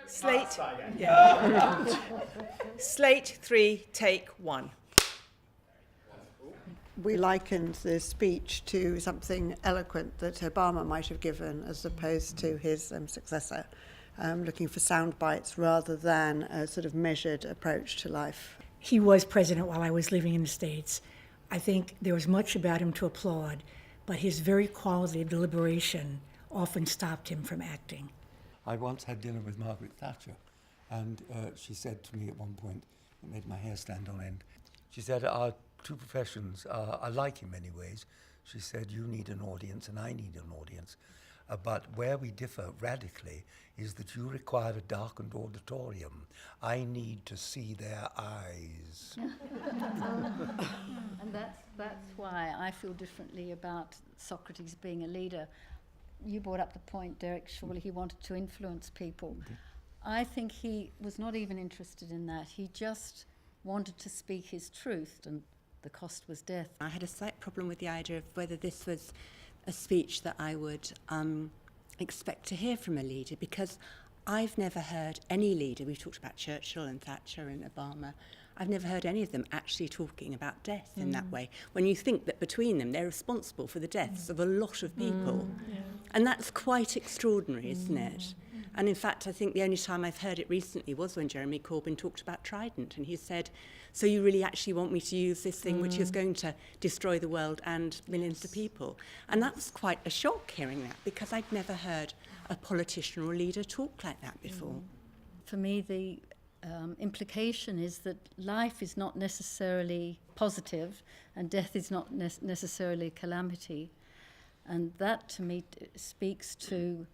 Slate, yeah. Slate 3, take 1. We likened the speech to something eloquent that Obama might have given as opposed to his successor, looking for sound bites rather than a sort of measured approach to life. He was president while I was living in the States. I think there was much about him to applaud, but his very quality of deliberation often stopped him from acting. I once had dinner with Margaret Thatcher, and she said to me at one point, it made my hair stand on end, she said, our two professions are alike in many ways. She said, you need an audience and I need an audience. But where we differ radically is that you require a darkened auditorium. I need to see their eyes. And that's why I feel differently about Socrates being a leader. You brought up the point, Derek, surely he wanted to influence people. I think he was not even interested in that. He just wanted to speak his truth, and the cost was death. I had a slight problem with the idea of whether this was a speech that I would expect to hear from a leader, because I've never heard any leader, we've talked about Churchill and Thatcher and Obama, I've never heard any of them actually talking about death in that way, when you think that between them they're responsible for the deaths of a lot of people. And that's quite extraordinary, isn't it? And in fact, I think the only time I've heard it recently was when Jeremy Corbyn talked about Trident, and he said, so you really actually want me to use this thing which is going to destroy the world and millions of people? And that was quite a shock hearing that, because I'd never heard a politician or leader talk like that before. For me, the implication is that life is not necessarily positive and death is not necessarily calamity. And that, to me, speaks to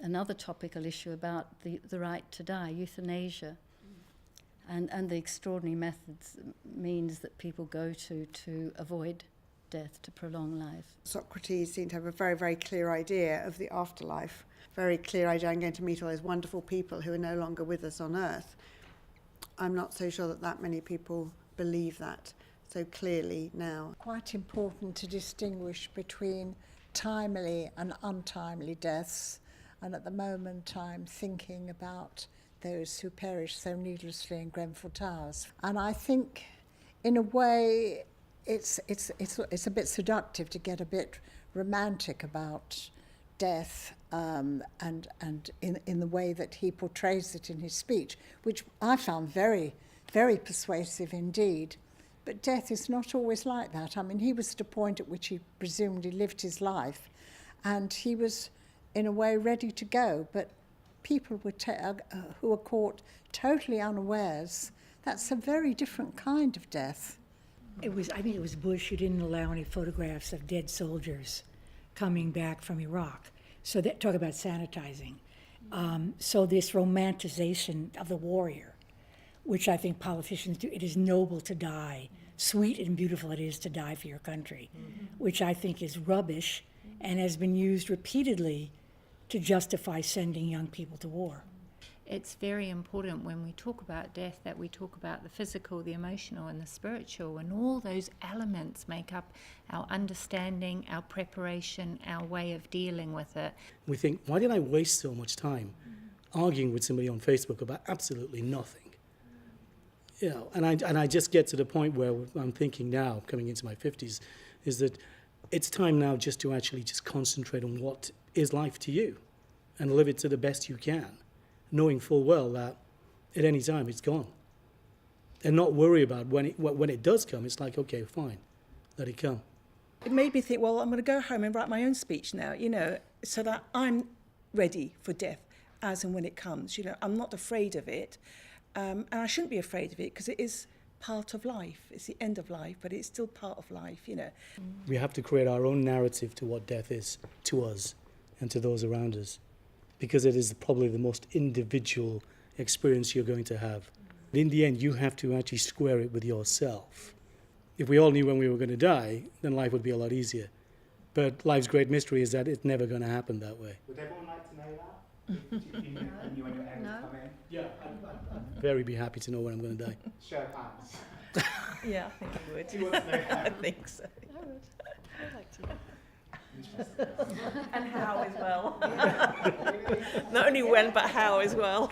another topical issue about the right to die, euthanasia, and the extraordinary methods means that people go to avoid death, to prolong life. Socrates seemed to have a very, very clear idea of the afterlife, very clear idea, I'm going to meet all those wonderful people who are no longer with us on earth. I'm not so sure that many people believe that so clearly now. Quite important to distinguish between timely and untimely deaths, and at the moment I'm thinking about those who perish so needlessly in Grenfell Towers. And I think, in a way, it's a bit seductive to get a bit romantic about death, and in the way that he portrays it in his speech, which I found very, very persuasive indeed. But death is not always like that. I mean, he was at a point at which he presumably lived his life, and he was, in a way, ready to go. But people were who were caught totally unawares. That's a very different kind of death. I think it was Bush who didn't allow any photographs of dead soldiers coming back from Iraq. So that, talk about sanitizing. So this romanticization of the warrior, which I think politicians do, it is noble to die. Sweet and beautiful it is to die for your country, which I think is rubbish and has been used repeatedly to justify sending young people to war. It's very important when we talk about death that we talk about the physical, the emotional and the spiritual, and all those elements make up our understanding, our preparation, our way of dealing with it. We think, why did I waste so much time arguing with somebody on Facebook about absolutely nothing? You know, and I just get to the point where I'm thinking now, coming into my 50s, is that it's time now just to actually just concentrate on what is life to you and live it to the best you can, knowing full well that at any time it's gone. And not worry about when it does come, it's like, okay, fine, let it come. It made me think, well, I'm going to go home and write my own speech now, you know, so that I'm ready for death as and when it comes. You know, I'm not afraid of it, and I shouldn't be afraid of it because it is part of life. It's the end of life, but it's still part of life, you know. We have to create our own narrative to what death is to us and to those around us, because it is probably the most individual experience you're going to have. In the end, you have to actually square it with yourself. If we all knew when we were going to die, then life would be a lot easier. But life's great mystery is that it's never going to happen that way. Would everyone like to know that? Do you know when you're able to come in? Yeah, I'd very be happy to know when I'm going to die. Show of hands. Yeah, I think you would. You want to know? I think so. I would. I'd like to know. And how as well. Not only when, but how as well.